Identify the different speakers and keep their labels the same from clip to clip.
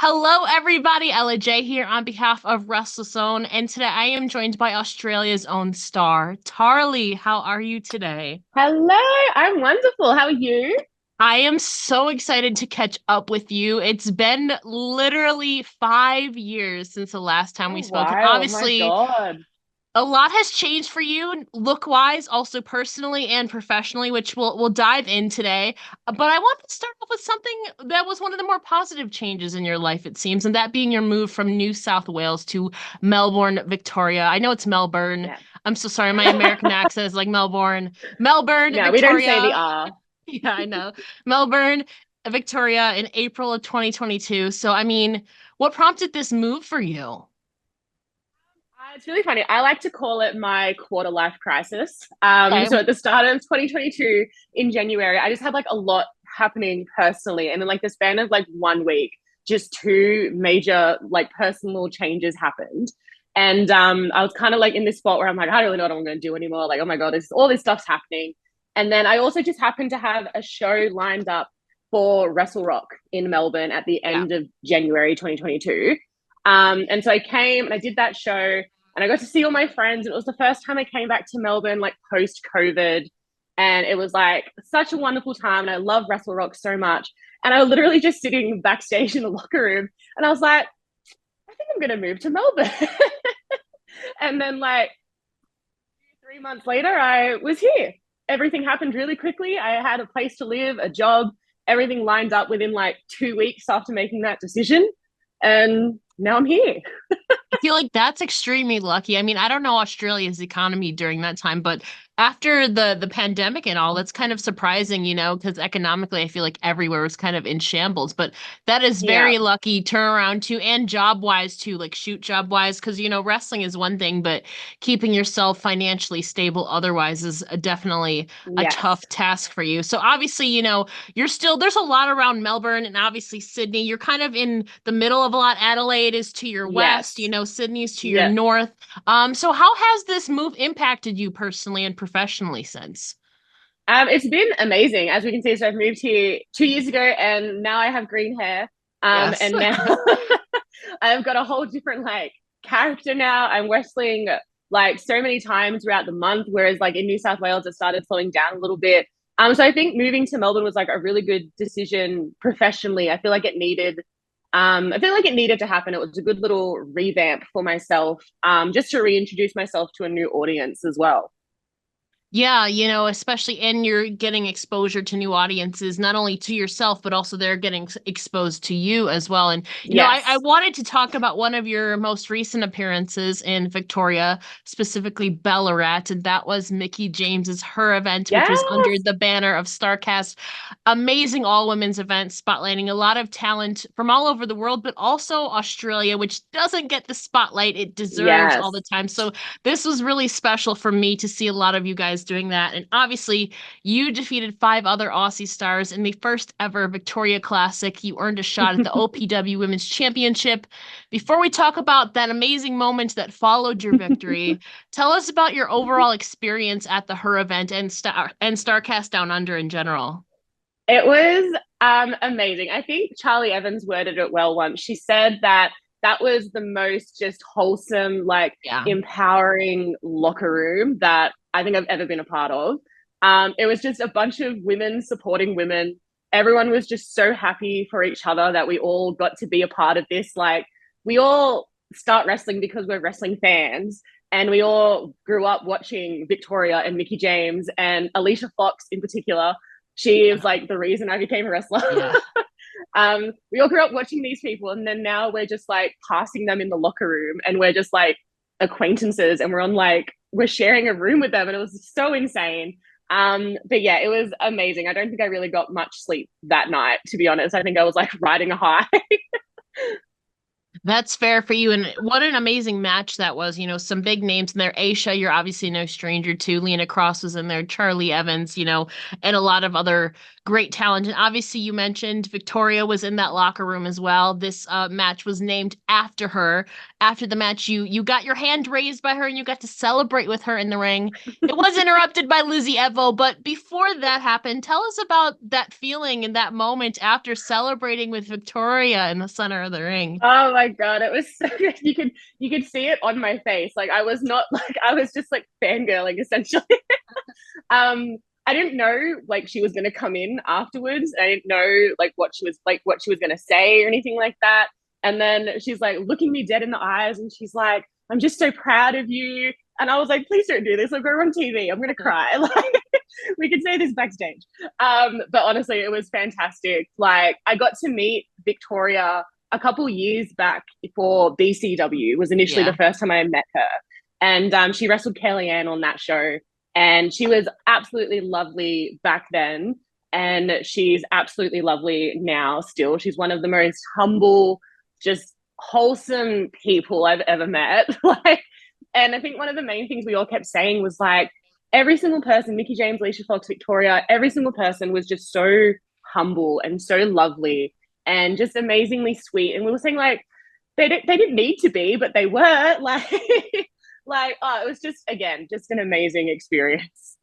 Speaker 1: Hello, everybody. Ella J here on behalf of WrestleZone, and today I am joined by Australia's own star, Tarlee. How are you today?
Speaker 2: Hello, I'm wonderful. How are you?
Speaker 1: I am so excited to catch up with you. It's been literally 5 years since the last time
Speaker 2: Oh,
Speaker 1: we spoke, and
Speaker 2: wow. Oh my
Speaker 1: obviously,
Speaker 2: God.
Speaker 1: a lot has changed for you look wise, also personally and professionally, which we'll dive in today. But I want to start off with something that was one of the more positive changes in your life, it seems, and that being your move from New South Wales to Melbourne, Victoria. I know it's Melbourne.
Speaker 2: Yeah.
Speaker 1: I'm so sorry, my American accent is like Melbourne. Melbourne,
Speaker 2: No, we don't say the
Speaker 1: Victoria.
Speaker 2: R.
Speaker 1: Yeah, I know. Melbourne, Victoria in April of 2022. So, I mean, what prompted this move for you?
Speaker 2: It's really funny. I like to call it my quarter life crisis.
Speaker 1: Okay.
Speaker 2: So at the start of 2022 in January, I just had like a lot happening personally. And in like the span of like 1 week, just two major like personal changes happened. And I was kind of like in this spot where I'm like, I don't really know what I'm going to do anymore. Like, oh my God, all this stuff's happening. And then I also just happened to have a show lined up for Wrestle Rock in Melbourne at the
Speaker 1: Yeah.
Speaker 2: end of January 2022. And so I came and I did that show and I got to see all my friends. And it was the first time I came back to Melbourne, like post COVID. And it was like such a wonderful time. And I love Wrestle Rock so much. And I was literally just sitting backstage in the locker room. And I was like, I think I'm going to move to Melbourne. And then, like, 3 months later, I was here. Everything happened really quickly. I had a place to live, a job, everything lined up within like 2 weeks after making that decision. And now I'm here.
Speaker 1: I feel like that's extremely lucky. I mean, I don't know Australia's economy during that time, but after the pandemic and all, that's kind of surprising, because economically I feel like everywhere was kind of in shambles. But that is
Speaker 2: Yeah.
Speaker 1: very lucky turnaround too, and job wise too, like shoot job wise, because wrestling is one thing, but keeping yourself financially stable otherwise is definitely a
Speaker 2: Yes.
Speaker 1: tough task for you. So obviously, you're still there's a lot around Melbourne and obviously Sydney. You're kind of in the middle of a lot. Adelaide is to your west,
Speaker 2: Yes.
Speaker 1: Sydney's to your
Speaker 2: Yeah.
Speaker 1: north. So how has this move impacted you personally and professionally since?
Speaker 2: It's been amazing. As we can see, so I've moved here 2 years ago and now I have green hair.
Speaker 1: Yes.
Speaker 2: And now I've got a whole different like character now. I'm wrestling like so many times throughout the month, whereas like in New South Wales, it started slowing down a little bit. So I think moving to Melbourne was like a really good decision professionally. I feel like it needed to happen. It was a good little revamp for myself, just to reintroduce myself to a new audience as well.
Speaker 1: Yeah, especially and you're getting exposure to new audiences, not only to yourself, but also they're getting exposed to you as well. And, I
Speaker 2: Yes.
Speaker 1: wanted to talk about one of your most recent appearances in Victoria, specifically Ballarat, and that was Mickie James's Her event, which was under
Speaker 2: Yes.
Speaker 1: the banner of StarCast. Amazing all women's event, spotlighting a lot of talent from all over the world, but also Australia, which doesn't get the spotlight it deserves all the
Speaker 2: Yes.
Speaker 1: time. So this was really special for me to see a lot of you guys doing that. And obviously, you defeated five other Aussie stars in the first ever Victoria Classic. You earned a shot at the OPW Women's Championship. Before we talk about that amazing moment that followed your victory, tell us about your overall experience at the Her event and Starcast Down Under in general.
Speaker 2: It was amazing. I think Charlie Evans worded it well once. She said that that was the most just wholesome, like
Speaker 1: Yeah.
Speaker 2: empowering locker room that I think I've ever been a part of. It was just a bunch of women supporting women. Everyone was just so happy for each other that we all got to be a part of this. Like, we all start wrestling because we're wrestling fans. And we all grew up watching Victoria and Mickie James and Alicia Fox in particular. She is like the reason I became a wrestler.
Speaker 1: Yeah.
Speaker 2: We all grew up watching these people, and then now we're just like passing them in the locker room, and we're just like acquaintances, and we're sharing a room with them, and it was so insane. But yeah, it was amazing. I don't think I really got much sleep that night, to be honest. I think I was like riding a high.
Speaker 1: That's fair for you. And what an amazing match that was. You know, some big names in there. Aisha, you're obviously no stranger to. Lena Cross was in there. Tarlee Evans, you know, and a lot of other great talent. And obviously, you mentioned Victoria was in that locker room as well. This match was named after her. After the match, you got your hand raised by her and you got to celebrate with her in the ring. It was interrupted by Lizzie Evo, but before that happened, tell us about that feeling and that moment after celebrating with Victoria in the center of the ring.
Speaker 2: Oh my God, it was so good. You could see it on my face. Like I was not like I was just like fangirling essentially. um I didn't know like she was gonna come in afterwards. I didn't know what she was gonna say or anything like that. And then she's like looking me dead in the eyes and she's like, I'm just so proud of you. And I was like, please don't do this. Like we're on TV. I'm gonna cry. Like we could say this backstage. But honestly, it was fantastic. Like I got to meet Victoria a couple years back for BCW was initially the
Speaker 1: Yeah.
Speaker 2: first time I met her. And she wrestled Kellyanne on that show. And she was absolutely lovely back then. And she's absolutely lovely now still. She's one of the most humble, just wholesome people I've ever met. Like, and I think one of the main things we all kept saying was like, every single person, Mickie James, Alicia Fox, Victoria, every single person was just so humble and so lovely and just amazingly sweet. And we were saying like they didn't need to be, but they were like like oh, it was just again just an amazing experience.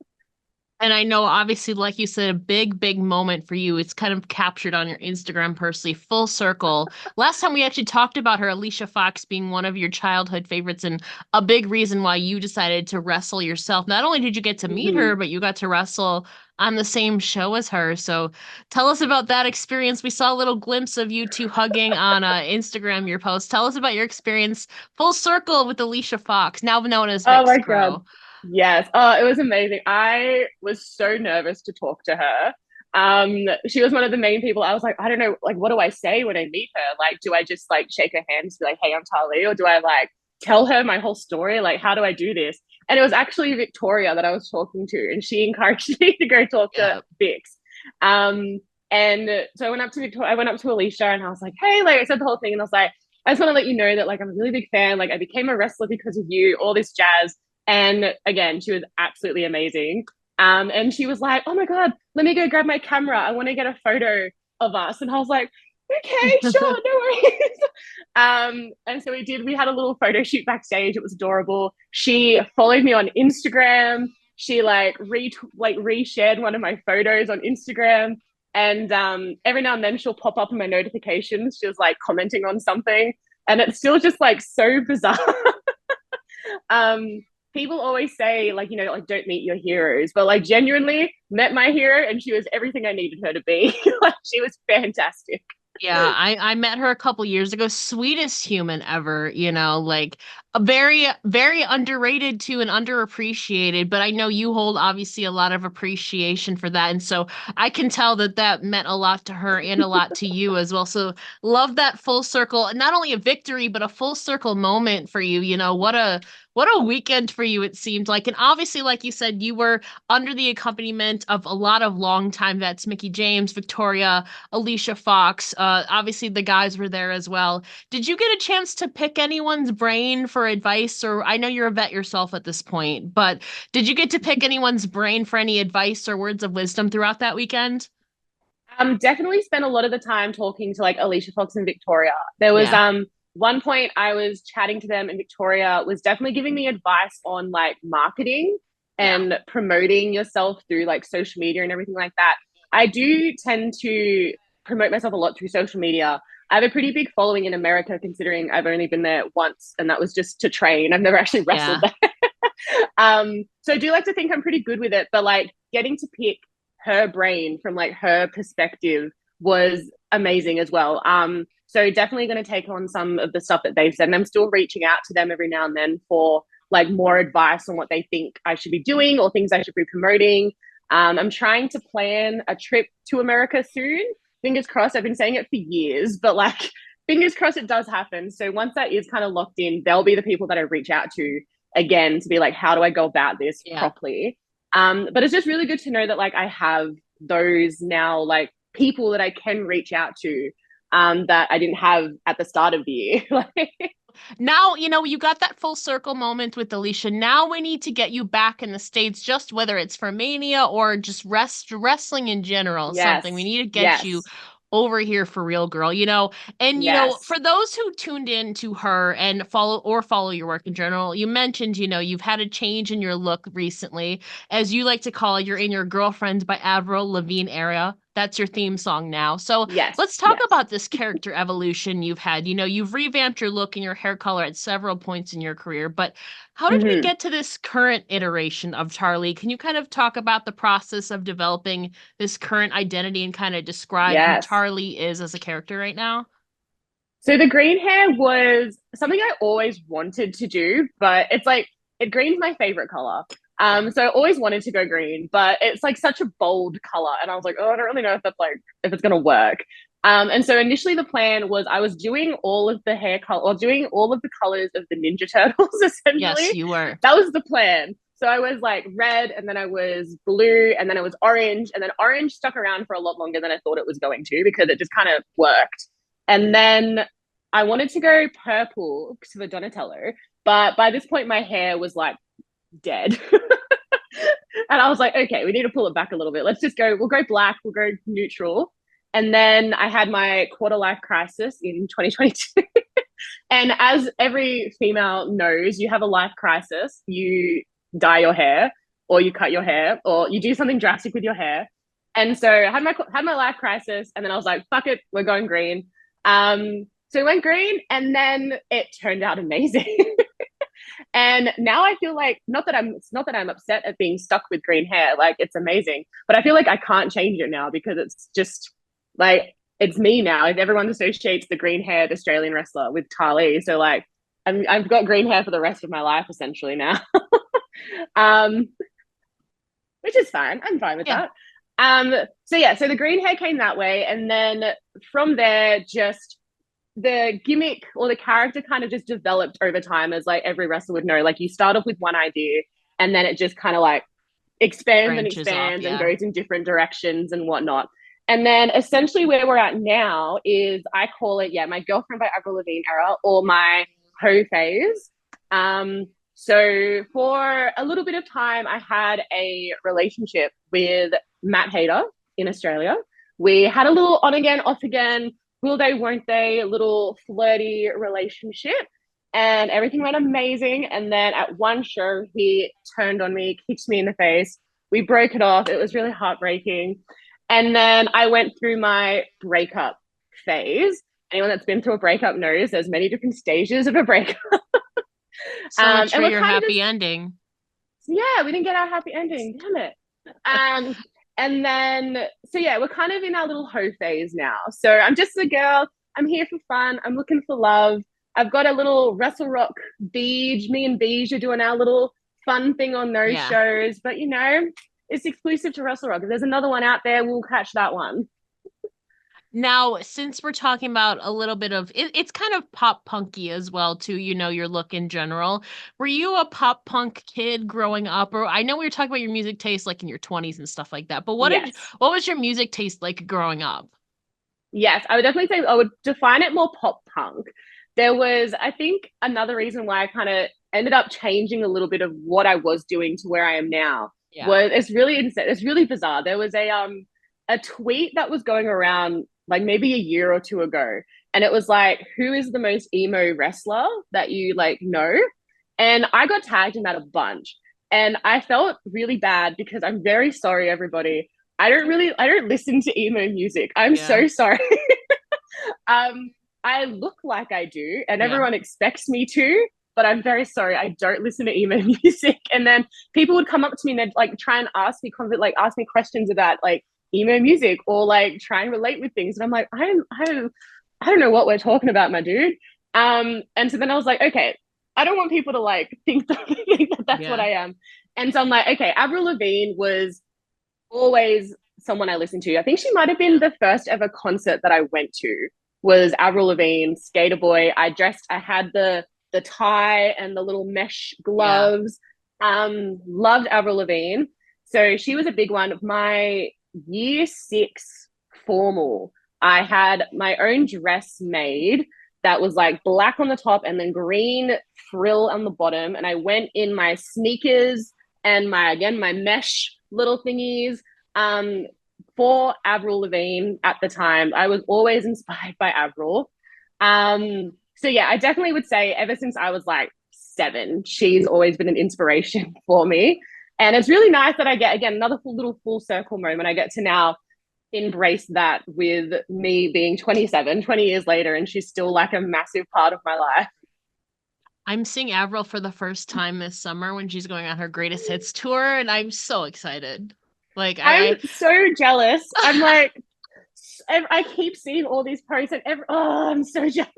Speaker 1: And I know, obviously, like you said, a big, big moment for you. It's kind of captured on your Instagram personally, full circle. Last time we actually talked about her, Alicia Fox being one of your childhood favorites and a big reason why you decided to wrestle yourself. Not only did you get to meet
Speaker 2: Mm-hmm.
Speaker 1: her, but you got to wrestle on the same show as her. So tell us about that experience. We saw a little glimpse of you two hugging on Instagram, your post. Tell us about your experience full circle with Alicia Fox, now known as
Speaker 2: Oh
Speaker 1: Vix
Speaker 2: my God.
Speaker 1: Pro.
Speaker 2: Yes. Oh, it was amazing. I was so nervous to talk to her. She was one of the main people. I was like, I don't know, like, what do I say when I meet her? Like, do I just like shake her hand and be like, hey, I'm Tarlee? Or do I like tell her my whole story? Like, how do I do this? And it was actually Victoria that I was talking to, and she encouraged me to go talk to
Speaker 1: Yeah.
Speaker 2: Vix. Um, and so I went up to Victoria, I went up to Alicia and I was like, hey, like I said the whole thing, and I was like, I just want to let you know that like I'm a really big fan. Like I became a wrestler because of you, all this jazz. And again, she was absolutely amazing. And she was like, "Oh my God, let me go grab my camera. I want to get a photo of us." And I was like, "Okay, sure, no worries." And so we did. We had a little photo shoot backstage. It was adorable. She followed me on Instagram. She like reshared one of my photos on Instagram. And every now and then she'll pop up in my notifications. She was like commenting on something, and it's still just like so bizarre. um, People always say like like don't meet your heroes, but like genuinely met my hero, and she was everything I needed her to be. Like she was fantastic.
Speaker 1: Yeah, I met her a couple years ago. Sweetest human ever, you know, like a very, very underrated too and underappreciated. But I know you hold obviously a lot of appreciation for that. And so I can tell that that meant a lot to her and a lot to you as well. So love that full circle, not only a victory, but a full circle moment for you. You know, what a weekend for you it seemed like. And obviously, like you said, you were under the accompaniment of a lot of longtime vets, Mickie James, Victoria, Alicia Fox. Obviously, the guys were there as well. Did you get a chance to pick anyone's brain for advice? Or I know you're a vet yourself at this point, but did you get to pick anyone's brain for any advice or words of wisdom throughout that weekend?
Speaker 2: Definitely spent a lot of the time talking to like Alicia Fox and Victoria. There was
Speaker 1: Yeah,
Speaker 2: one point I was chatting to them, and Victoria was definitely giving me advice on like marketing
Speaker 1: yeah,
Speaker 2: and promoting yourself through like social media and everything like that. I do tend to promote myself a lot through social media. I have a pretty big following in America, considering I've only been there once, and that was just to train. I've never actually wrestled
Speaker 1: yeah.
Speaker 2: there. So I do like to think I'm pretty good with it, but like getting to pick her brain from like her perspective was amazing as well. So definitely going to take on some of the stuff that they've said, and I'm still reaching out to them every now and then for like more advice on what they think I should be doing or things I should be promoting. I'm trying to plan a trip to America soon. Fingers crossed. I've been saying it for years, but like fingers crossed it does happen. So once that is kind of locked in, they'll be the people that I reach out to again to be like, how do I go about this
Speaker 1: Yeah.
Speaker 2: properly? But it's just really good to know that like I have those now like people that I can reach out to. that I didn't have at the start of the year.
Speaker 1: Now, you got that full circle moment with Alicia. Now we need to get you back in the States, just whether it's for Mania or just wrestling in general, something. We
Speaker 2: Yes,
Speaker 1: need to get you
Speaker 2: yes,
Speaker 1: over here for real, girl. And
Speaker 2: yes,
Speaker 1: for those who tuned in to her and follow your work in general, you mentioned, you've had a change in your look recently. As you like to call it, you're in your Girlfriends by Avril Lavigne era. That's your theme song now. So
Speaker 2: yes,
Speaker 1: let's talk
Speaker 2: yes.
Speaker 1: about this character evolution you've had. You've revamped your look and your hair color at several points in your career, but how did we
Speaker 2: Hmm.
Speaker 1: get to this current iteration of Tarlee? Can you kind of talk about the process of developing this current identity and kind of describe who
Speaker 2: Yes.
Speaker 1: Tarlee is as a character right now?
Speaker 2: So the green hair was something I always wanted to do, but it's like green's my favorite color.
Speaker 1: Yeah.
Speaker 2: So I always wanted to go green, but it's like such a bold color, and I was like, oh, I don't really know if that's like if it's gonna work. And so initially the plan was I was doing all of the hair color, or doing all of the colors of the Ninja Turtles.
Speaker 1: Yes,
Speaker 2: Essentially,
Speaker 1: you were.
Speaker 2: that was the plan. So I was like red, and then I was blue, and then I was orange, and then orange stuck around for a lot longer than I thought it was going to because it just kind of worked. And then I wanted to go purple for Donatello, but by this point my hair was like dead. And I was like, okay, we need to pull it back a little bit. We'll go black, we'll go neutral. And then I had my quarter life crisis in 2022. And as every female knows, you have a life crisis. You dye your hair, or you cut your hair, or you do something drastic with your hair. And so I had my life crisis, and then I was like, "Fuck it, we're going green." So we went green, and then it turned out amazing. And now I feel like it's not that I'm upset at being stuck with green hair. Like it's amazing, but I feel like I can't change it now because it's just like it's me now. Everyone associates the green haired Australian wrestler with Tarlee, so like I've got green hair for the rest of my life essentially now. um, which is fine. I'm fine with
Speaker 1: Yeah.
Speaker 2: that. So yeah, so the green hair came that way, and then from there, just the gimmick or the character kind of just developed over time, as like every wrestler would know. Like you start off with one idea, and then it just kind of like
Speaker 1: Branches off,
Speaker 2: expands and
Speaker 1: yeah.
Speaker 2: goes in different directions and whatnot. And then essentially where we're at now is I call it, yeah, my Girlfriend by Avril Lavigne era, or my hoe phase. So for a little bit of time, I had a relationship with Matt Hader in Australia. We had a little on again, off again, will they, won't they, little flirty relationship. And everything went amazing. And then at one show, he turned on me, kicked me in the face. We broke it off. It was really heartbreaking. And then I went through my breakup phase. Anyone that's been through a breakup knows there's many different stages of a breakup.
Speaker 1: So much
Speaker 2: And
Speaker 1: for
Speaker 2: we're
Speaker 1: your
Speaker 2: kind of
Speaker 1: happy
Speaker 2: just,
Speaker 1: ending.
Speaker 2: yeah, we didn't get our happy ending. Damn it. Um, and then, so yeah, we're kind of in our little hoe phase now. So I'm just a girl. I'm here for fun. I'm looking for love. I've got a little Wrestle Rock Beej. Me and Beej are doing our little fun thing on those
Speaker 1: Yeah.
Speaker 2: shows. But it's exclusive to Wrestle Rock. If there's another one out there, we'll catch that one.
Speaker 1: Now, since we're talking about a little bit of it's kind of pop punky as well, too, your look in general. Were you a pop punk kid growing up? Or I know we were talking about your music taste like in your 20s and stuff like that, but
Speaker 2: Yes.
Speaker 1: what was your music taste like growing up?
Speaker 2: Yes, I would definitely say I would define it more pop punk. There was, I think, another reason why I kind of ended up changing a little bit of what I was doing to where I am now
Speaker 1: Yeah.
Speaker 2: was it's really bizarre. There was a tweet that was going around like maybe a year or two ago, and it was like, who is the most emo wrestler that you like know? And I got tagged in that a bunch. And I felt really bad because I'm very sorry, everybody. I don't listen to emo music. I'm
Speaker 1: Yeah.
Speaker 2: so sorry. um, I look like I do, and
Speaker 1: Yeah.
Speaker 2: everyone expects me to, but I'm very sorry. I don't listen to emo music. And then people would come up to me and they'd like try and ask me questions about like emo music, or like try and relate with things. And I'm like, I don't know what we're talking about, my dude. And so then I was like, okay, I don't want people to like think that that's what
Speaker 1: Yeah.
Speaker 2: I am. And so I'm like, okay, Avril Lavigne was always someone I listened to. I think she might have been the first ever concert that I went to, was Avril Lavigne, Skater Boy. I had the tie and the little mesh
Speaker 1: Yeah.
Speaker 2: gloves. Loved Avril Lavigne. So she was a big one. My year 6 formal I had my own dress made that was like black on the top and then green frill on the bottom. And I went in my sneakers and my, again, my mesh little thingies. Um, for Avril Lavigne at the time, I was always inspired by Avril. So yeah, I definitely would say ever since I was like 7, she's always been an inspiration for me. And it's really nice that I get, again, another little full circle moment. I get to now embrace that with me being 27, 20 years later, and she's still like a massive part of my life.
Speaker 1: I'm seeing Avril for the first time this summer when she's going on her greatest hits tour, and I'm so excited. Like
Speaker 2: I'm
Speaker 1: I,
Speaker 2: so jealous. I'm
Speaker 1: I
Speaker 2: like, I keep seeing all these posts and oh, I'm so jealous.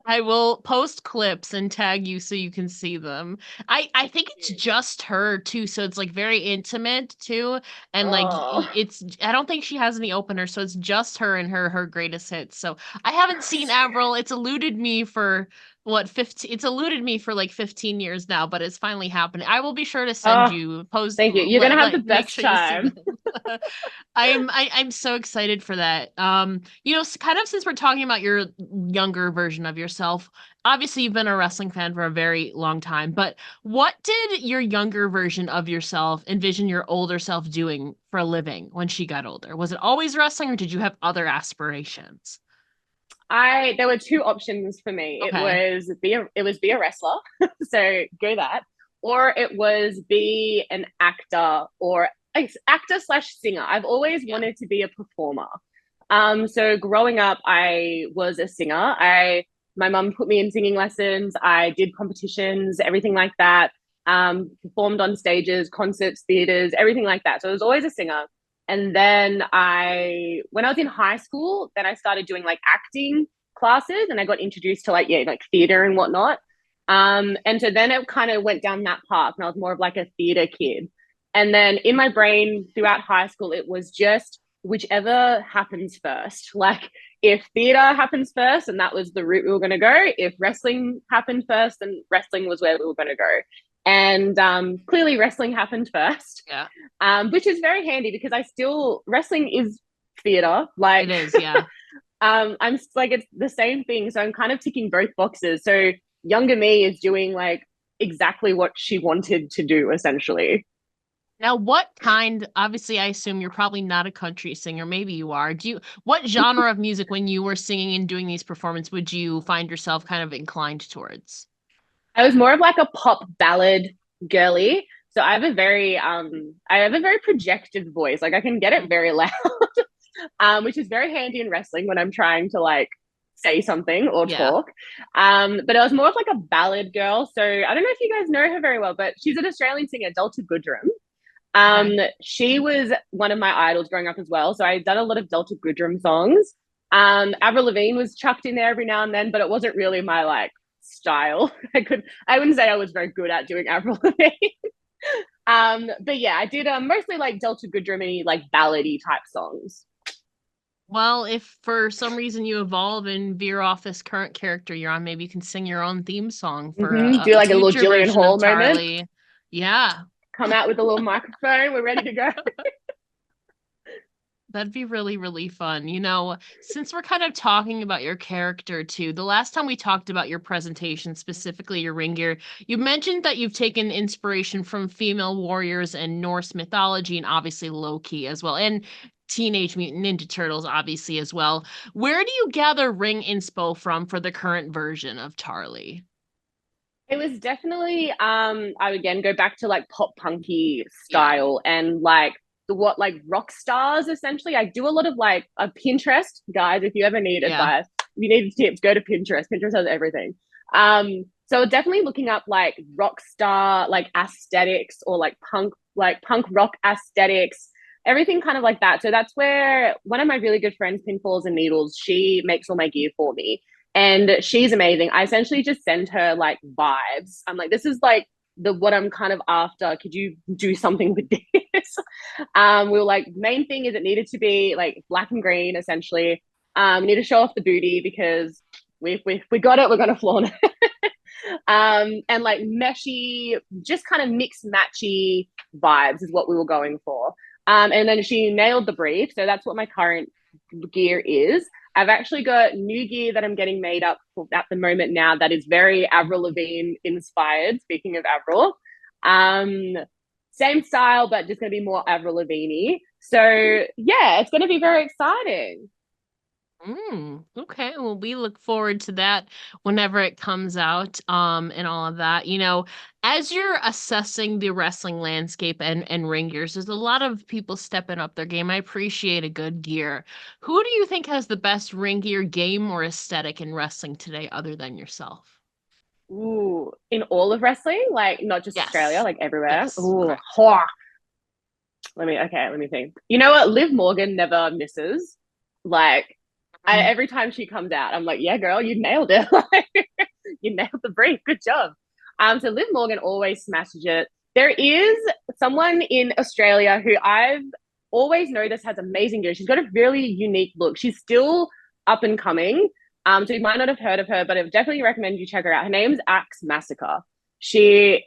Speaker 1: I will post clips and tag you so you can see them. I think it's just her too, so it's like very intimate too, and like
Speaker 2: Oh,
Speaker 1: it's I don't think she has any openers, so it's just her and her greatest hits. So I haven't seen Avril. It's eluded me for what 15 it's eluded me for like 15 years now, but it's finally happening. I will be sure to send
Speaker 2: oh,
Speaker 1: you post
Speaker 2: thank you. You're gonna have the
Speaker 1: make
Speaker 2: best
Speaker 1: sure you see
Speaker 2: time.
Speaker 1: them. I'm so excited for that. Kind of since we're talking about your younger version of yourself, obviously you've been a wrestling fan for a very long time, but what did your younger version of yourself envision your older self doing for a living when she got older? Was it always wrestling or did you have other aspirations?
Speaker 2: I There were two options for me.
Speaker 1: Okay.
Speaker 2: It was be a wrestler, so go that, or it was be an actor or actor slash singer. I've always
Speaker 1: Yeah.
Speaker 2: wanted to be a performer. So growing up, I was a singer. I My mum put me in singing lessons. I did competitions, everything like that. Performed on stages, concerts, theaters, everything like that. So I was always a singer. And then when I was in high school, then I started doing like acting classes, and I got introduced to like yeah, like theater and whatnot. And so then it kind of went down that path, and I was more of like a theater kid. And then in my brain throughout high school, it was just whichever happens first. Like if theater happens first, and that was the route we were going to go. If wrestling happened first, then wrestling was where we were going to go. And clearly, wrestling happened first,
Speaker 1: Yeah.
Speaker 2: which is very handy because wrestling is theater.
Speaker 1: It
Speaker 2: Like,
Speaker 1: is, yeah.
Speaker 2: I'm like, it's the same thing. So I'm kind of ticking both boxes. So younger me is doing like exactly what she wanted to do, essentially.
Speaker 1: Now, obviously, I assume you're probably not a country singer. Maybe you are. What genre of music, when you were singing and doing these performances, would you find yourself kind of inclined towards?
Speaker 2: I was more of like a pop ballad girly. So I have a very projected voice. Like I can get it very loud, which is very handy in wrestling when I'm trying to like say something or
Speaker 1: Yeah.
Speaker 2: talk. But I was more of like a ballad girl. So I don't know if you guys know her very well, but she's an Australian singer, Delta Goodrem. Um,
Speaker 1: Okay.
Speaker 2: she was one of my idols growing up as well. So I done a lot of Delta Goodrem songs. Avril Lavigne was chucked in there every now and then, but it wasn't really my like style. I wouldn't say I was very good at doing Avril Lavigne. But yeah, I did mostly like Delta Goodrem like ballady type songs.
Speaker 1: Well, if for some reason you evolve and veer off this current character you're on, maybe you can sing your own theme song for
Speaker 2: Do
Speaker 1: a
Speaker 2: like a little
Speaker 1: future
Speaker 2: Jillian
Speaker 1: version of
Speaker 2: Hall moment.
Speaker 1: Tarlee. Yeah,
Speaker 2: Come out with a little microphone. We're ready to go.
Speaker 1: that'd be really, really fun. Since we're kind of talking about your character too, the last time we talked about your presentation, specifically your ring gear, you mentioned that you've taken inspiration from female warriors and Norse mythology and obviously Loki as well. And Teenage Mutant Ninja Turtles, obviously, as well. Where do you gather ring inspo from for the current version of Tarlee?
Speaker 2: It was definitely I would again go back to like pop punky
Speaker 1: Yeah.
Speaker 2: style and like the what like rock stars essentially. I do a lot of like a Pinterest, guys, if you ever need
Speaker 1: Yeah.
Speaker 2: advice, if you need tips, go to Pinterest. Pinterest has everything. So definitely looking up like rock star like aesthetics or like punk rock aesthetics, everything kind of like that. So that's where one of my really good friends, Pinfalls and Needles, she makes all my gear for me and she's amazing. I essentially just send her like vibes. I'm like, this is like the what I'm kind of after. Could you do something with this? We were like, main thing is it needed to be like black and green, essentially. We need to show off the booty because we got it. We're gonna flaunt it. And like meshy, just kind of mixed matchy vibes is what we were going for. And then she nailed the brief. So that's what my current gear is. I've actually got new gear that I'm getting made up for at the moment now that is very Avril Lavigne inspired. Speaking of Avril, um, same style, but just going to be more Avril Lavigne. So yeah, it's going to be very exciting.
Speaker 1: Okay. Well, we look forward to that whenever it comes out, and all of that. As you're assessing the wrestling landscape and ring gears, there's a lot of people stepping up their game. I appreciate a good gear. Who do you think has the best ring gear game or aesthetic in wrestling today, other than yourself?
Speaker 2: Ooh, in all of wrestling, like not just Australia,
Speaker 1: Yes.
Speaker 2: like everywhere.
Speaker 1: Yes.
Speaker 2: Ooh,
Speaker 1: Correct.
Speaker 2: let me think. You know what? Liv Morgan never misses. Like
Speaker 1: Mhm.
Speaker 2: every time she comes out, I'm like, yeah, girl, you nailed it. Like, you nailed the brief. Good job. So Liv Morgan always smashes it. There is someone in Australia who I've always noticed has amazing gear. She's got a really unique look. She's still up and coming. So you might not have heard of her, but I would definitely recommend you check her out. Her name's Axe Massacre. She,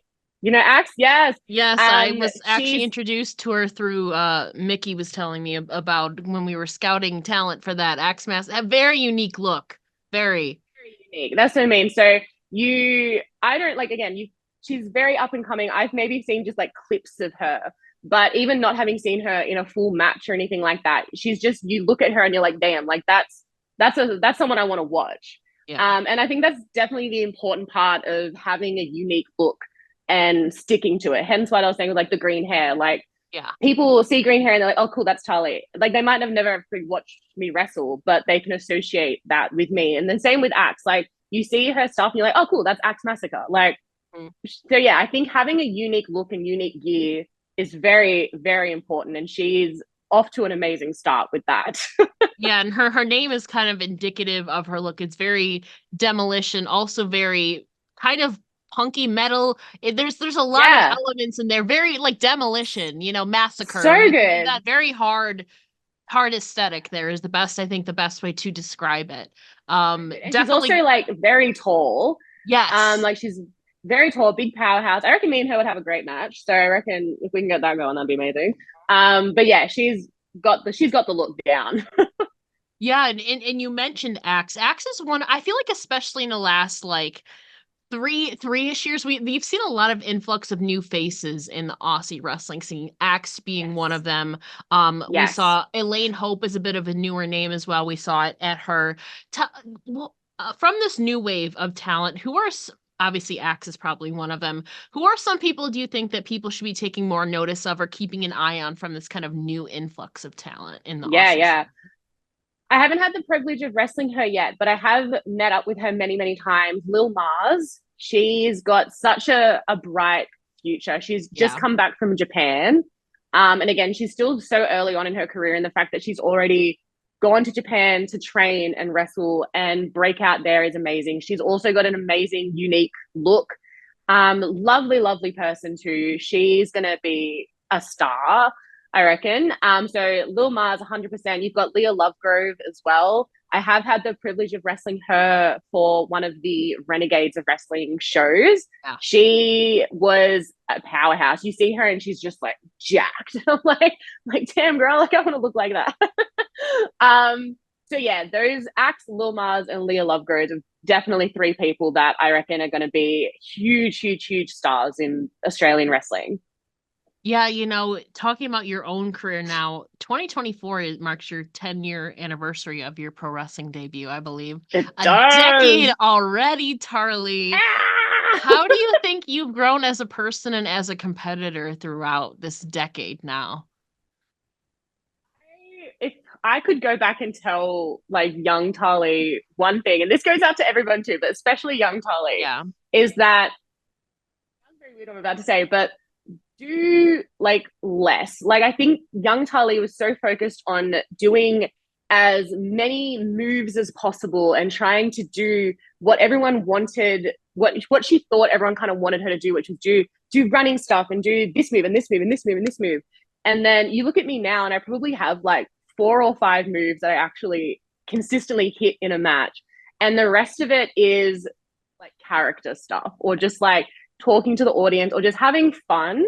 Speaker 2: Axe, yes.
Speaker 1: Yes, I
Speaker 2: And
Speaker 1: was actually introduced to her through Mickey was telling me about when we were scouting talent for that Axe Mask. A very unique look. Very.
Speaker 2: very unique. That's what I mean. So I don't like again. She's very up and coming. I've maybe seen just like clips of her, but even not having seen her in a full match or anything like that, she's just you look at her and you're like, damn, like that's someone I want to watch.
Speaker 1: Yeah.
Speaker 2: And I think that's definitely the important part of having a unique look and sticking to it. Hence what I was saying with like the green hair. Like
Speaker 1: Yeah.
Speaker 2: people see green hair and they're like, oh, cool, that's Tarlee. Like they might have never watched me wrestle, but they can associate that with me. And then same with Axe. Like you see her stuff and you're like, oh, cool, that's Axe Massacre. Like,
Speaker 1: Mm.
Speaker 2: so yeah, I think having a unique look and unique gear is very, very important. And she's off to an amazing start with that.
Speaker 1: Yeah, and her name is kind of indicative of her look. It's very demolition, also very kind of punky metal. There's a lot of
Speaker 2: Yeah,
Speaker 1: elements in there, very like demolition, massacre.
Speaker 2: so
Speaker 1: That
Speaker 2: good.
Speaker 1: very hard aesthetic there is I think the best way to describe it.
Speaker 2: And she's also
Speaker 1: Definitely
Speaker 2: like very tall.
Speaker 1: yes.
Speaker 2: Like she's very tall, big powerhouse. I reckon me and her would have a great match. So I reckon if we can get that going, that'd be amazing. But yeah, she's got the look down.
Speaker 1: Yeah, and you mentioned Axe. Axe is one I feel like especially in the last like three-ish years we've seen a lot of influx of new faces in the Aussie wrestling scene, Axe being one
Speaker 2: Yes.
Speaker 1: of them. We
Speaker 2: Yes.
Speaker 1: saw Elaine Hope as a bit of a newer name as well. We saw it at her ta well, from this new wave of talent, obviously Axe is probably one of them. Who are some people do you think that people should be taking more notice of or keeping an eye on from this kind of new influx of talent in the
Speaker 2: Yeah,
Speaker 1: Aussie
Speaker 2: yeah.
Speaker 1: scene?
Speaker 2: I haven't had the privilege of wrestling her yet, but I have met up with her many, many times. Lil Mars, she's got such a bright future. She's just
Speaker 1: Yeah.
Speaker 2: come back from Japan. And again, she's still so early on in her career, and the fact that she's already gone to Japan to train and wrestle and break out there is amazing. She's also got an amazing, unique look. Lovely, lovely person too. She's gonna be a star. I reckon. So Lil Mars, 100%. You've got Leah Lovegrove as well. I have had the privilege of wrestling her for one of the Renegades of Wrestling shows.
Speaker 1: Yeah.
Speaker 2: She was a powerhouse. You see her and she's just like jacked. I'm like, damn girl, like I want to look like that. So yeah, those Axe, Lil Mars, and Leah Lovegrove are definitely three people that I reckon are going to be huge, huge, huge stars in Australian wrestling.
Speaker 1: Yeah, talking about your own career now, 2024 marks your 10-year anniversary of your pro wrestling debut, I believe.
Speaker 2: It
Speaker 1: A decade
Speaker 2: does.
Speaker 1: already, Tarlee.
Speaker 2: Ah!
Speaker 1: How do you think you've grown as a person and as a competitor throughout this decade now?
Speaker 2: If I could go back and tell like young Tarlee one thing, and this goes out to everyone too, but especially young Tarlee,
Speaker 1: Yeah.
Speaker 2: is that sounds very weird what I'm about to say, but do like less. Like I think young Tarlee was so focused on doing as many moves as possible and trying to do what everyone wanted, what she thought everyone kind of wanted her to do, which was do running stuff and do this move and this move and this move and this move. And then you look at me now and I probably have like 4 or 5 moves that I actually consistently hit in a match. And the rest of it is like character stuff or just like talking to the audience or just having fun.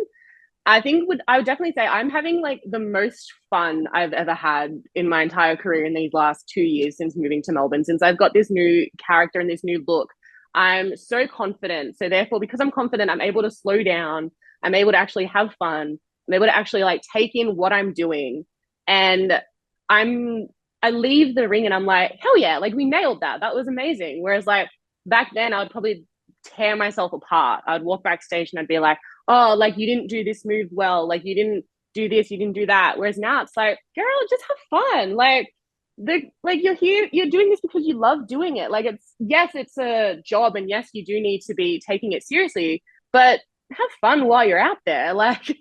Speaker 2: I would definitely say I'm having like the most fun I've ever had in my entire career in these last 2 years since moving to Melbourne. Since I've got this new character and this new look, I'm so confident. So therefore, because I'm confident, I'm able to slow down. I'm able to actually have fun. I'm able to actually like take in what I'm doing, and I'm I leave the ring and I'm like, hell yeah, like we nailed that. That was amazing. Whereas like back then, I would probably tear myself apart. I'd walk backstage and I'd be like, oh, like you didn't do this move well, like you didn't do this, you didn't do that. Whereas now it's like, girl, just have fun. Like you're here, you're doing this because you love doing it. Like it's yes, it's a job, and yes, you do need to be taking it seriously, but have fun while you're out there. Like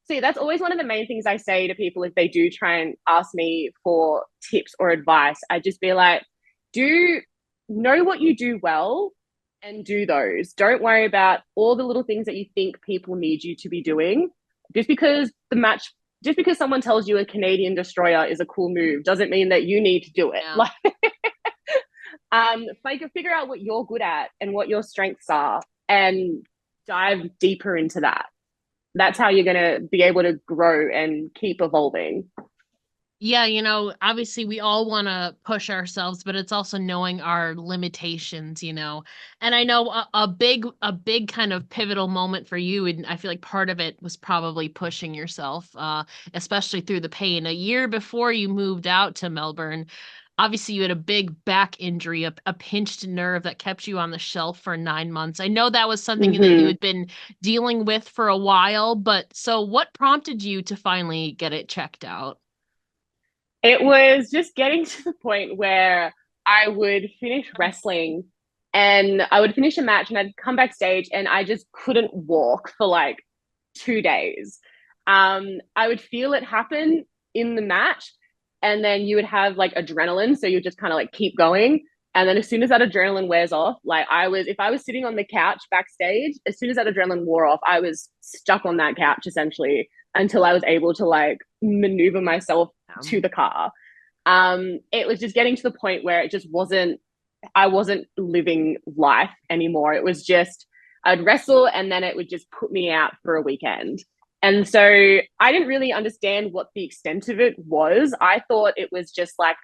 Speaker 2: so yeah, that's always one of the main things I say to people if they do try and ask me for tips or advice. I just be like, do know what you do well and do those. Don't worry about all the little things that you think people need you to be doing. Just because the match, just because someone tells you a Canadian destroyer is a cool move doesn't mean that you need to do it.
Speaker 1: Yeah.
Speaker 2: Like, figure out what you're good at and what your strengths are, and dive deeper into that. That's how you're going to be able to grow and keep evolving.
Speaker 1: Yeah, obviously we all want to push ourselves, but it's also knowing our limitations, And I know a big kind of pivotal moment for you, and I feel like part of it was probably pushing yourself, especially through the pain. A year before you moved out to Melbourne, obviously you had a big back injury, a pinched nerve that kept you on the shelf for 9 months. I know that was something that you
Speaker 2: Mm-hmm.
Speaker 1: had been dealing with for a while, but so what prompted you to finally get it checked out?
Speaker 2: It was just getting to the point where I would finish wrestling and I would finish a match and I'd come backstage and I just couldn't walk for like 2 days. I would feel it happen in the match, and then you would have like adrenaline, so you would just kind of like keep going. And then as soon as that adrenaline wears off, like if I was sitting on the couch backstage, as soon as that adrenaline wore off, I was stuck on that couch essentially until I was able to like maneuver myself to the car. It was just getting to the point where it just wasn't, I wasn't living life anymore. It was just, I'd wrestle and then it would just put me out for a weekend. And so I didn't really understand what the extent of it was. I thought it was just like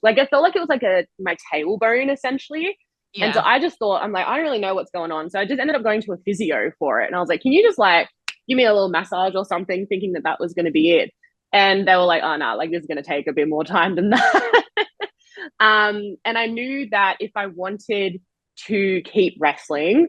Speaker 2: like I felt like it was like my tailbone essentially. And so
Speaker 1: Yeah.
Speaker 2: I just thought, I'm like, I don't really know what's going on. So I just ended up going to a physio for it. And I was like, can you just like give me a little massage or something, thinking that that was going to be it. And they were like, oh, no, like this is going to take a bit more time than that. And I knew that if I wanted to keep wrestling,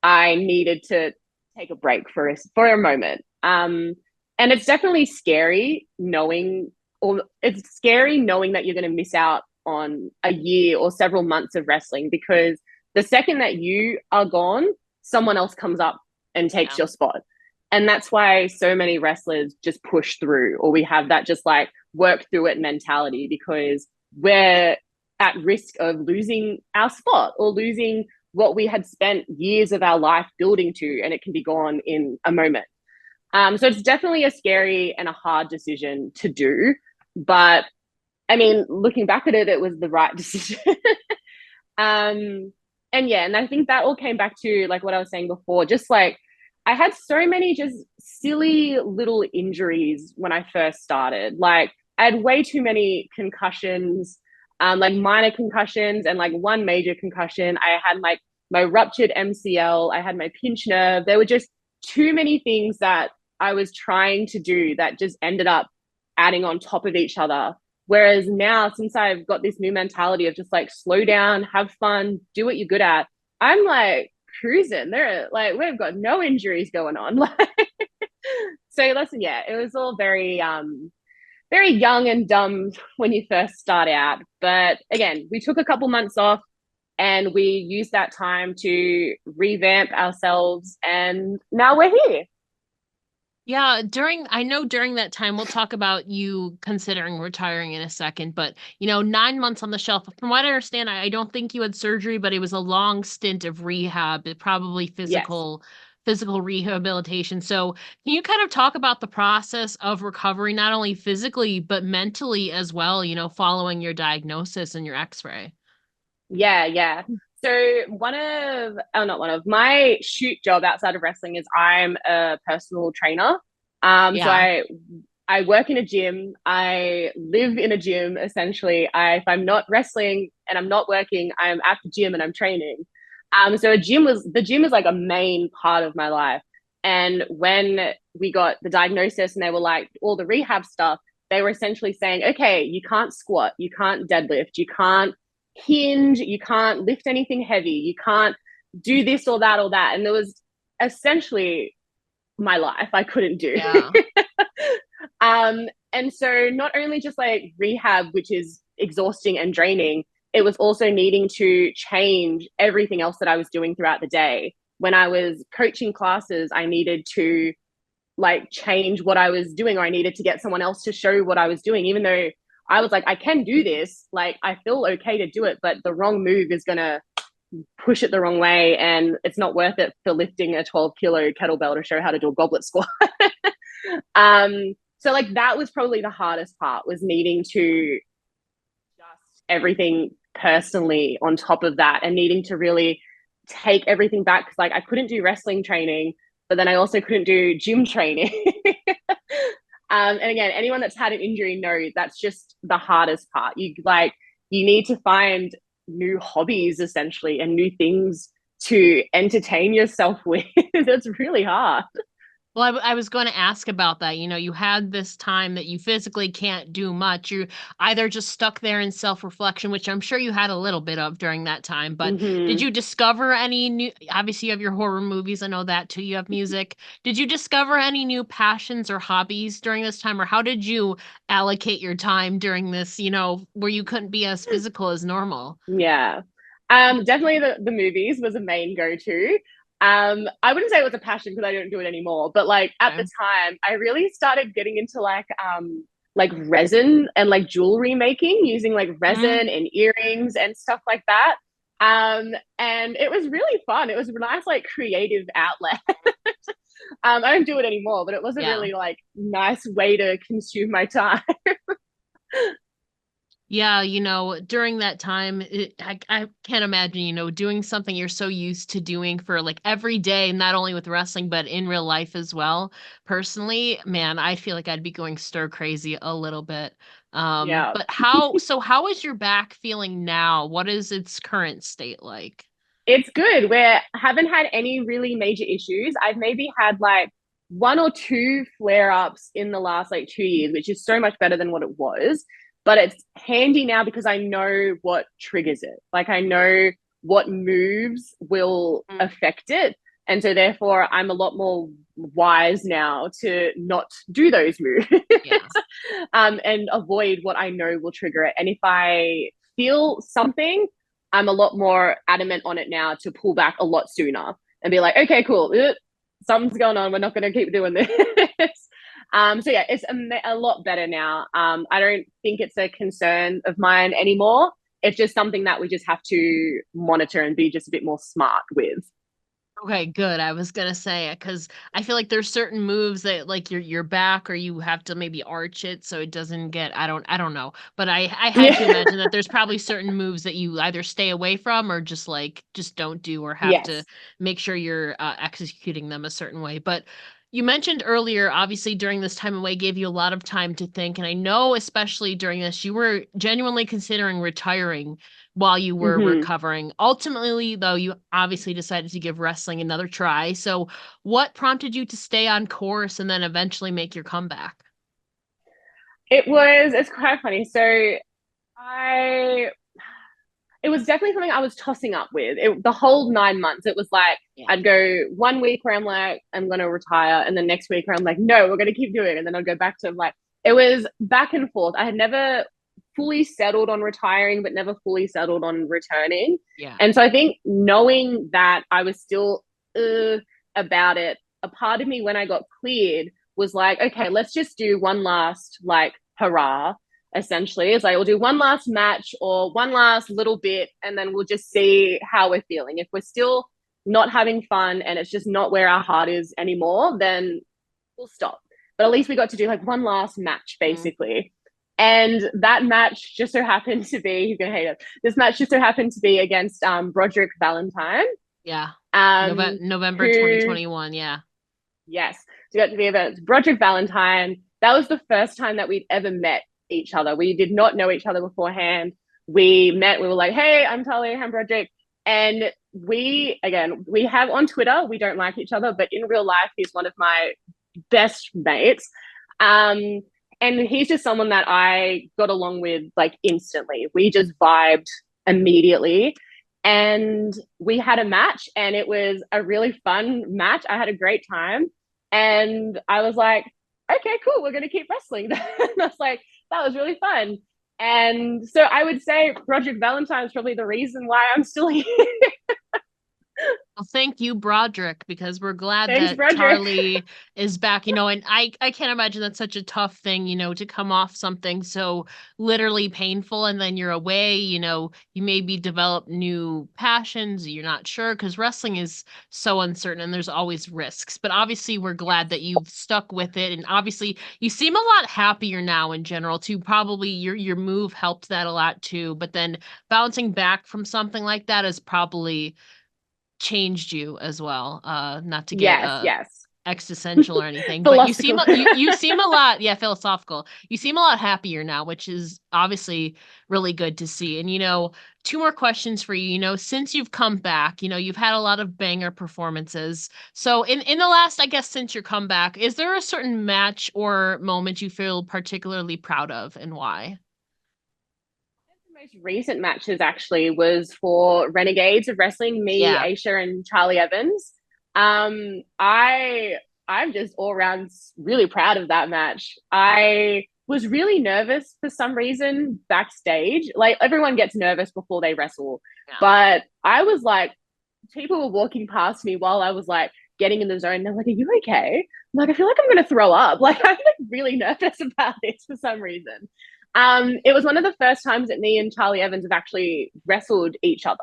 Speaker 2: I needed to take a break for a moment. And it's definitely scary knowing, or it's scary knowing that you're going to miss out on a year or several months of wrestling, because the second that you are gone, someone else comes up and takes
Speaker 1: Yeah.
Speaker 2: your spot. And that's why so many wrestlers just push through, or we have that just like work through it mentality, because we're at risk of losing our spot or losing what we had spent years of our life building to, and it can be gone in a moment. So it's definitely a scary and a hard decision to do. But I mean, looking back at it, it was the right decision. And yeah, and I think that all came back to like what I was saying before, just like I had so many just silly little injuries when I first started. Like I had way too many concussions, like minor concussions and like one major concussion. I had like my ruptured MCL, I had my pinched nerve. There were just too many things that I was trying to do that just ended up adding on top of each other. Whereas now, since I've got this new mentality of just like slow down, have fun, do what you're good at, I'm like cruising. There, like we've got no injuries going on. So listen, yeah, it was all very young and dumb when you first start out. But again, we took a couple months off and we used that time to revamp ourselves, and now we're here.
Speaker 1: Yeah, I know during that time, we'll talk about you considering retiring in a second, but 9 months on the shelf. From what I understand, I don't think you had surgery, but it was a long stint of rehab, probably
Speaker 2: Yes.
Speaker 1: physical rehabilitation. So can you kind of talk about the process of recovery, not only physically, but mentally as well, following your diagnosis and your x-ray?
Speaker 2: Yeah, yeah. So not one of my shoot job outside of wrestling is I'm a personal trainer. So
Speaker 1: Yeah.
Speaker 2: I work in a gym. I live in a gym essentially. If I'm not wrestling and I'm not working, I'm at the gym and I'm training. So the gym is like a main part of my life. And when we got the diagnosis and they were like all the rehab stuff, they were essentially saying, okay, you can't squat, you can't deadlift, you can't hinge, you can't lift anything heavy, you can't do this or that. And there was essentially my life I couldn't do.
Speaker 1: Yeah.
Speaker 2: And so not only just like rehab, which is exhausting and draining, it was also needing to change everything else that I was doing throughout the day. When I was coaching classes, I needed to like change what I was doing, or I needed to get someone else to show what I was doing, even though I was like, I can do this. Like, I feel okay to do it, but the wrong move is going to push it the wrong way. And it's not worth it for lifting a 12-kilo kettlebell to show how to do a goblet squat. So like that was probably the hardest part, was needing to just everything personally on top of that, and needing to really take everything back, because like I couldn't do wrestling training, but then I also couldn't do gym training. And again, anyone that's had an injury knows that's just the hardest part. You need to find new hobbies essentially, and new things to entertain yourself with. It's really hard.
Speaker 1: Well, I was going to ask about that. You know, you had this time that you physically can't do much. You either just stuck there in self-reflection, which I'm sure you had a little bit of during that time, but did
Speaker 2: Mm-hmm.
Speaker 1: you discover any new, obviously you have your horror movies, I know that too. You have music. Did you discover any new passions or hobbies during this time, or how did you allocate your time during this, where you couldn't be as physical as normal?
Speaker 2: Yeah. Definitely the movies was a main go-to. I wouldn't say it was a passion because I don't do it anymore, but like at the
Speaker 1: Okay.
Speaker 2: time, I really started getting into like resin and like jewelry making, using like
Speaker 1: Mm,
Speaker 2: resin and earrings and stuff like that. And it was really fun. It was a nice like creative outlet. I don't do it anymore, but it was a
Speaker 1: yeah.
Speaker 2: really like nice way to consume my time.
Speaker 1: Yeah, during that time, I can't imagine, doing something you're so used to doing for like every day, not only with wrestling, but in real life as well. Personally, man, I feel like I'd be going stir crazy a little bit.
Speaker 2: Yeah.
Speaker 1: But how is your back feeling now? What is its current state like?
Speaker 2: It's good. We haven't had any really major issues. I've maybe had like one or two flare ups in the last like 2 years, which is so much better than what it was. But it's handy now because I know what triggers it. Like I know what moves will
Speaker 1: Mm,
Speaker 2: affect it. And so therefore I'm a lot more wise now to not do those moves.
Speaker 1: yeah.
Speaker 2: And avoid what I know will trigger it. And if I feel something, I'm a lot more adamant on it now to pull back a lot sooner and be like, okay, cool, something's going on. We're not going to keep doing this. So yeah, it's a lot better now. I don't think it's a concern of mine anymore. It's just something that we just have to monitor and be just a bit more smart with.
Speaker 1: Okay, good. I was gonna say because I feel like there's certain moves that like your back or you have to maybe arch it so it doesn't get I don't know. But I had to
Speaker 2: Yeah.
Speaker 1: imagine that there's probably certain moves that you either stay away from or just don't do or have to
Speaker 2: Yes.
Speaker 1: make sure you're executing them a certain way. But you mentioned earlier, obviously during this time away gave you a lot of time to think, and I know especially during this you were genuinely considering retiring while you were
Speaker 2: Mm-hmm.
Speaker 1: recovering. Ultimately, though, you obviously decided to give wrestling another try. So, what prompted you to stay on course and then eventually make your comeback?
Speaker 2: It's quite funny. So I it was definitely something I was tossing up with the whole 9 months. It was like
Speaker 1: Yeah.
Speaker 2: I'd go 1 week where I'm like, I'm going to retire. And the next week where I'm like, no, we're going to keep doing it. And then I'd go back to like, it was back and forth. I had never fully settled on retiring, but never fully settled on returning.
Speaker 1: Yeah.
Speaker 2: And so I think knowing that I was still about it, a part of me when I got cleared was like, okay, let's just do one last like hurrah essentially. It's like we'll do one last match or one last little bit, and then we'll just see how we're feeling. If we're still not having fun and it's just not where our heart is anymore, then we'll stop. But at least we got to do like one last match,
Speaker 1: Mm.
Speaker 2: basically. And that match just so happened to be, you're gonna hate it. This match just so happened to be against Broderick Valentine,
Speaker 1: Yeah.
Speaker 2: um,
Speaker 1: November
Speaker 2: who
Speaker 1: 2021. Yeah.
Speaker 2: yes, so got to be against Broderick Valentine. That was the first time that we'd ever met each other. We did not know each other beforehand. We met, we were like, hey, I'm Tarlee, I'm Broderick. And we have on Twitter, we don't like each other, but in real life, he's one of my best mates. Um, and he's just someone that I got along with like instantly. We just vibed immediately. And we had a match, and it was a really fun match. I had a great time. And I was like, okay, cool, we're going to keep wrestling. And I was like, that was really fun. And so I would say Broderick Valentine is probably the reason why I'm still here.
Speaker 1: Well, thank you, Broderick, because we're glad
Speaker 2: Thanks,
Speaker 1: that
Speaker 2: Broderick.
Speaker 1: Tarlee is back, and I can't imagine that's such a tough thing, to come off something so literally painful and then you're away, you maybe develop new passions, you're not sure, because wrestling is so uncertain and there's always risks. But obviously we're glad that you've stuck with it. And obviously you seem a lot happier now in general too. Probably your move helped that a lot too. But then bouncing back from something like that is probably changed you as well. Not to get
Speaker 2: Yes, yes.
Speaker 1: existential or anything, but
Speaker 2: Philosophical.
Speaker 1: you seem a lot, yeah, philosophical. You seem a lot happier now, which is obviously really good to see. And two more questions for you. Since you've come back, you've had a lot of banger performances. So in the last, I guess, since your comeback, is there a certain match or moment you feel particularly proud of, and why?
Speaker 2: The most recent matches actually was for Renegades of Wrestling, me,
Speaker 1: Yeah.
Speaker 2: Aisha, and Charlie Evans. I'm just all around really proud of that match. I was really nervous for some reason backstage. Like everyone gets nervous before they wrestle,
Speaker 1: Yeah.
Speaker 2: but I was like, people were walking past me while I was like getting in the zone. They're like, "Are you okay?" I'm like, I feel like I'm gonna throw up. Like I'm like really nervous about this for some reason. It was one of the first times that me and Charlie Evans have actually wrestled each other.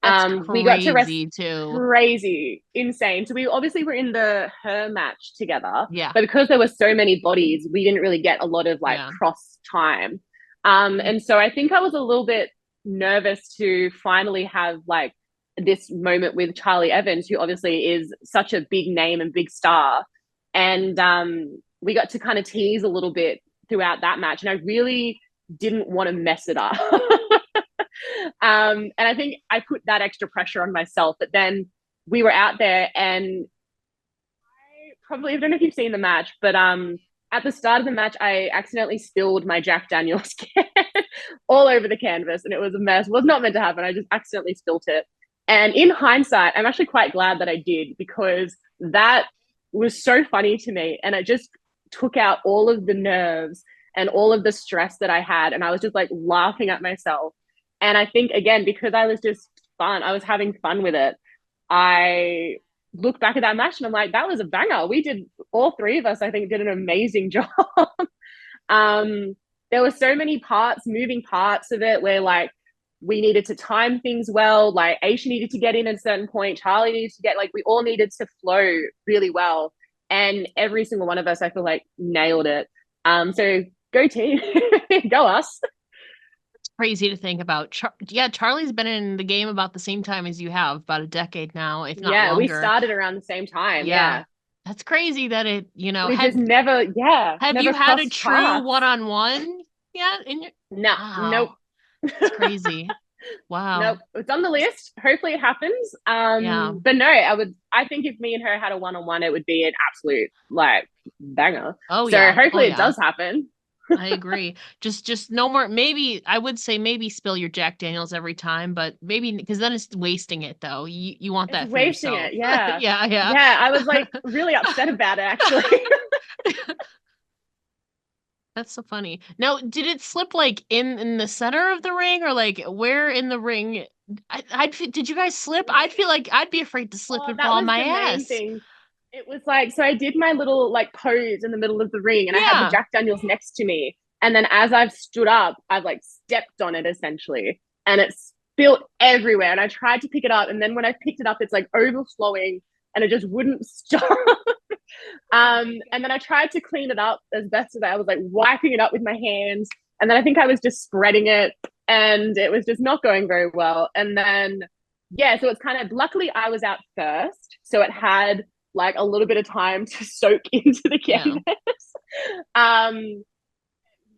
Speaker 1: That's
Speaker 2: We got to rest
Speaker 1: crazy too.
Speaker 2: crazy, insane. So we obviously were in the her match together,
Speaker 1: Yeah.
Speaker 2: but because there were so many bodies, we didn't really get a lot of like
Speaker 1: Yeah.
Speaker 2: cross time. And so I think I was a little bit nervous to finally have like this moment with Charlie Evans, who obviously is such a big name and big star. And we got to kind of tease a little bit throughout that match, and I really didn't want to mess it up. And I think I put that extra pressure on myself. But then we were out there, and I don't know if you've seen the match, but at the start of the match, I accidentally spilled my Jack Daniels can all over the canvas, and it was a mess. It was not meant to happen. I just accidentally spilt it. And in hindsight, I'm actually quite glad that I did, because that was so funny to me, and it just took out all of the nerves and all of the stress that I had, and I was just like laughing at myself. And I think again, because I was just fun, I was having fun with it. I look back at that match and I'm like, that was a banger. We did, all three of us, I think, did an amazing job. um, there were so many moving parts of it, where like we needed to time things well. Like Aisha needed to get in at a certain point, Charlie needed to get, like, we all needed to flow really well. And every single one of us, I feel like, nailed it. So go team, go us.
Speaker 1: Crazy to think about. Yeah, Charlie's been in the game about the same time as you have, about a decade now, if not
Speaker 2: Yeah, we
Speaker 1: longer.
Speaker 2: started around the same time.
Speaker 1: Yeah.
Speaker 2: Yeah.
Speaker 1: That's crazy that
Speaker 2: We just never, yeah,
Speaker 1: have
Speaker 2: never
Speaker 1: you had a
Speaker 2: crossed
Speaker 1: true
Speaker 2: paths.
Speaker 1: one-on-one yet in your
Speaker 2: No, nope.
Speaker 1: Wow. It's crazy.
Speaker 2: Nope.
Speaker 1: Wow.
Speaker 2: It's on the list. Hopefully it happens.
Speaker 1: Yeah.
Speaker 2: But no, I think if me and her had a one-on-one, it would be an absolute like banger.
Speaker 1: Oh
Speaker 2: So
Speaker 1: yeah. Oh
Speaker 2: hopefully it
Speaker 1: yeah.
Speaker 2: does happen.
Speaker 1: I agree. Just no more. Maybe I would say maybe spill your Jack Daniels every time, but maybe because then it's wasting it though. You want
Speaker 2: It's
Speaker 1: that for
Speaker 2: wasting
Speaker 1: yourself.
Speaker 2: it. Yeah.
Speaker 1: Yeah, yeah.
Speaker 2: Yeah. I was like really upset about it actually.
Speaker 1: That's so funny. Now, did it slip like in the center of the ring, or like where in the ring? Did you guys slip? I'd feel like I'd be afraid to slip
Speaker 2: Oh,
Speaker 1: and
Speaker 2: that
Speaker 1: fall on
Speaker 2: was
Speaker 1: my
Speaker 2: the main
Speaker 1: ass.
Speaker 2: thing. It was like, so I did my little like pose in the middle of the ring, and I had the
Speaker 1: Yeah.
Speaker 2: Jack Daniels next to me. And then as I've stood up, I've like stepped on it essentially, and it's spilled everywhere. And I tried to pick it up, and then when I picked it up, it's like overflowing, and it just wouldn't stop. And then I tried to clean it up as best as I was, like wiping it up with my hands. And then I think I was just spreading it, and it was just not going very well. And then, yeah, so it's kind of, luckily I was out first. So it had like a little bit of time to soak into the
Speaker 1: Yeah.
Speaker 2: canvas. Um,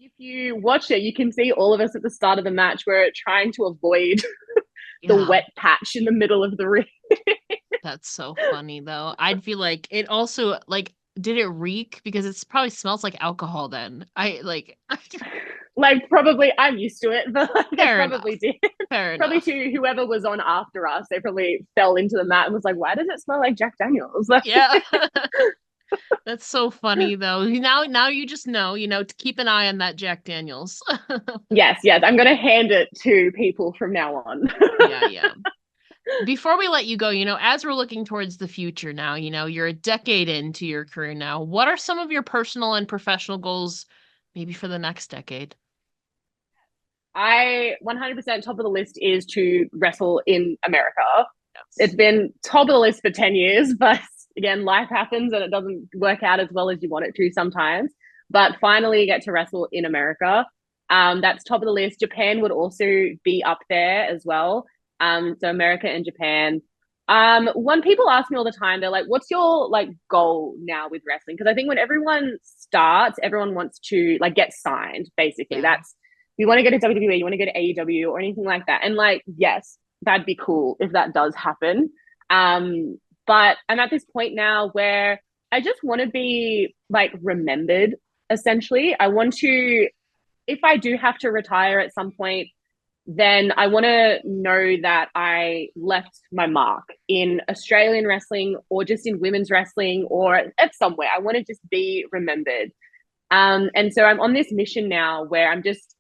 Speaker 2: if you watch it, you can see all of us at the start of the match. We're trying to avoid the
Speaker 1: Yeah.
Speaker 2: wet patch in the middle of the ring.
Speaker 1: That's so funny though. I'd feel like it also like did it reek because it probably smells like alcohol then. I like
Speaker 2: Like, probably I'm used to it, but like, it
Speaker 1: fair
Speaker 2: probably
Speaker 1: enough.
Speaker 2: did.
Speaker 1: Fair
Speaker 2: Probably
Speaker 1: enough.
Speaker 2: to whoever was on after us, they probably fell into the mat and was like, "Why does it smell like Jack Daniels?" Like,
Speaker 1: Yeah. That's so funny though. Now you just know, to keep an eye on that Jack Daniels.
Speaker 2: yes, yes, I'm gonna hand it to people from now on.
Speaker 1: Yeah, yeah. Before we let you go, as we're looking towards the future now, you're a decade into your career now. What are some of your personal and professional goals maybe for the next decade?
Speaker 2: I 100% top of the list is to wrestle in America.
Speaker 1: Yes.
Speaker 2: It's been top of the list for 10 years, but again, life happens and it doesn't work out as well as you want it to sometimes. But finally, get to wrestle in America. That's top of the list. Japan would also be up there as well. So America and Japan. When people ask me all the time, they're like, "What's your like goal now with wrestling?" Because I think when everyone starts, everyone wants to like get signed. Basically,
Speaker 1: Yeah.
Speaker 2: that's, you want to go to WWE, you want to go to AEW or anything like that. And like, yes, that'd be cool if that does happen. But I'm at this point now where I just want to be like remembered, essentially. I want to, if I do have to retire at some point, then I want to know that I left my mark in Australian wrestling or just in women's wrestling or at somewhere. I want to just be remembered. And so I'm on this mission now where I'm just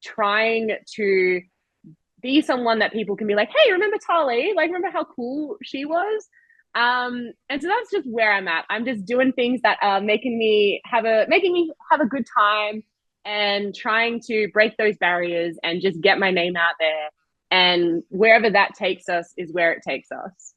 Speaker 2: trying to be someone that people can be like, "Hey, remember Tarlee? Like, remember how cool she was?" And so that's just where I'm at. I'm just doing things that are making me have a good time, and trying to break those barriers and just get my name out there. And wherever that takes us is where it takes us.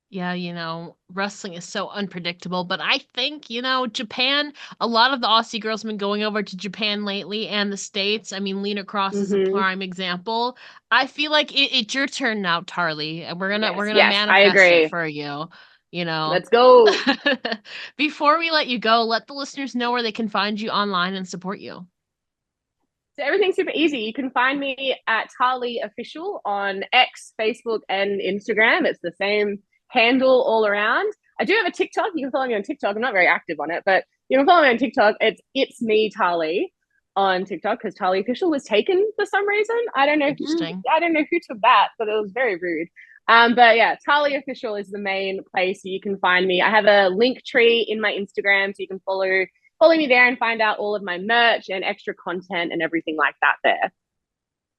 Speaker 1: Yeah, wrestling is so unpredictable, but I think, Japan, a lot of the Aussie girls have been going over to Japan lately and the States. I mean, Lena Cross is a
Speaker 2: Mm-hmm.
Speaker 1: prime example. I feel like it's your turn now, Tarlee, and we're
Speaker 2: Yes,
Speaker 1: gonna
Speaker 2: yes, I
Speaker 1: manifest it
Speaker 2: agree.
Speaker 1: for you, you know.
Speaker 2: Let's go.
Speaker 1: Before we let you go, let the listeners know where they can find you online and support you.
Speaker 2: So everything's super easy. You can find me at Tarlee Official on X, Facebook, and Instagram. It's the same handle all around. I do have a TikTok. You can follow me on TikTok. I'm not very active on it, but you can follow me on TikTok. It's me, Tarlee, on TikTok, because Tarlee Official was taken for some reason.
Speaker 1: Interesting.
Speaker 2: I don't know who took that, but it was very rude. But yeah, Tarlee Official is the main place you can find me. I have a link tree in my Instagram, so you can follow me there and find out all of my merch and extra content and everything like that there.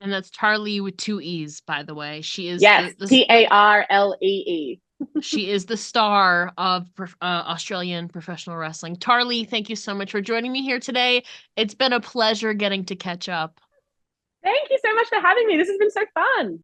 Speaker 1: And that's Tarlee with two E's, by the way. She is
Speaker 2: Yes, Tarlee.
Speaker 1: she is the star of Australian professional wrestling. Tarlee, thank you so much for joining me here today. It's been a pleasure getting to catch up.
Speaker 2: Thank you so much for having me. This has been so fun.